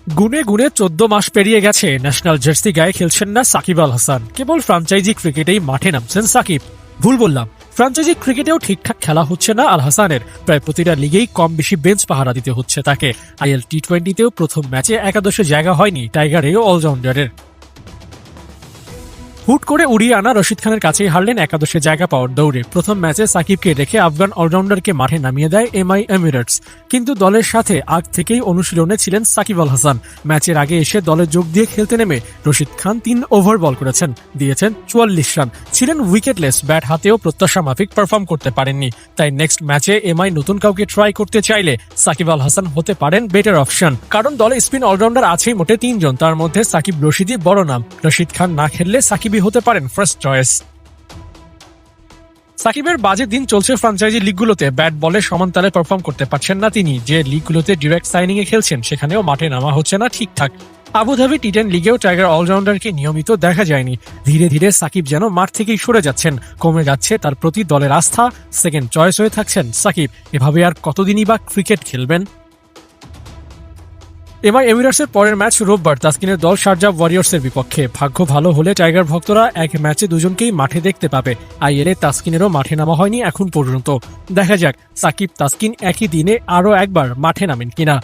গুনে গুনে 14 মাস পেরিয়ে গেছে, ন্যাশনাল জার্সি গায়ে খেলছেন না সাকিব আল হাসান। কেবল ফ্রাঞ্চাইজি ক্রিকেটেই মাঠে নামছেন সাকিব। ভুল বললাম, ফ্রাঞ্চাইজি ক্রিকেটেও ঠিকঠাক খেলা হচ্ছে না আল হাসানের। প্রায় প্রতিটা লিগেই কম বেশি বেঞ্চ পাহারা দিতে হচ্ছে তাকে। আইএল টি-20তেও প্রথম ম্যাচে একাদশে জায়গা হয়নি টাইগারের অলরাউন্ডারের। হুট করে উড়িয়ে আনা রশিদ খানের কাছেই হারলেন একাদশে জায়গা পাওয়ার দৌড়ে। প্রথম ম্যাচে সাকিবকে রেখে আফগান অলরাউন্ডারকে মাঠে নামিয়ে দেয় এমআই এমিরেটস। কিন্তু দলের সাথে আগ থেকেই অনুশীলনে ছিলেন সাকিব আল হাসান। ম্যাচের আগে এসে দলে যোগ দিয়ে খেলতে নেমে রশিদ খান 3 ওভার বল করেছেন, দিয়েছেন 44 রান। ছিলেন উইকেটলেস, ব্যাট হাতেও প্রত্যাশা মাফিক পারফর্ম করতে পারেননি। তাই নেক্সট ম্যাচে এমআই নতুন কাউকে ট্রাই করতে চাইলে সাকিব আল হাসান হতে পারেন বেটার অপশন। কারণ দলে স্পিন অলরাউন্ডার আছেই মোটে 3 জন, তার মধ্যে সাকিব রশিদই বড় নাম। রশিদ খান না খেললে সাকিবই হতে পারেন ফার্স্ট চয়েস। সাকিবের বাজে দিন চলছে ফ্রাঞ্চাইজি লিগগুলোতে। ব্যাট বলে সমান তালে পারফর্ম করতে পারছেন না তিনি। যে লিগগুলোতে ডিরেক্ট সাইনিং এ খেলছেন সেখানেও মাঠে নামা হচ্ছে না ঠিকঠাক। আবুধাবি টি10 লিগেও টাইগার অলরাউন্ডারকে নিয়মিত দেখা যায়নি। ধীরে ধীরে সাকিব যেন মাঠ থেকেই সরে যাচ্ছেন, কমে যাচ্ছে তার প্রতি দলের আস্থা। সেকেন্ড চয়েস হয়ে থাকছেন সাকিব। এভাবে আর কতদিনই বা ক্রিকেট খেলবেন? এমআই এমিরেটসের পরের ম্যাচ রোববার তাসকিনের দল শারজাহ ওয়ারিয়র্সের বিপক্ষে। ভাগ্য ভালো হলে টাইগার ভক্তরা এক ম্যাচে দুজনকেই মাঠে দেখতে পাবে। আইএলএ তাসকিনেরও মাঠে নামা হয়নি এখন পর্যন্ত। দেখা যাক সাকিব তাসকিন একই দিনে আরও একবার মাঠে নামেন কিনা।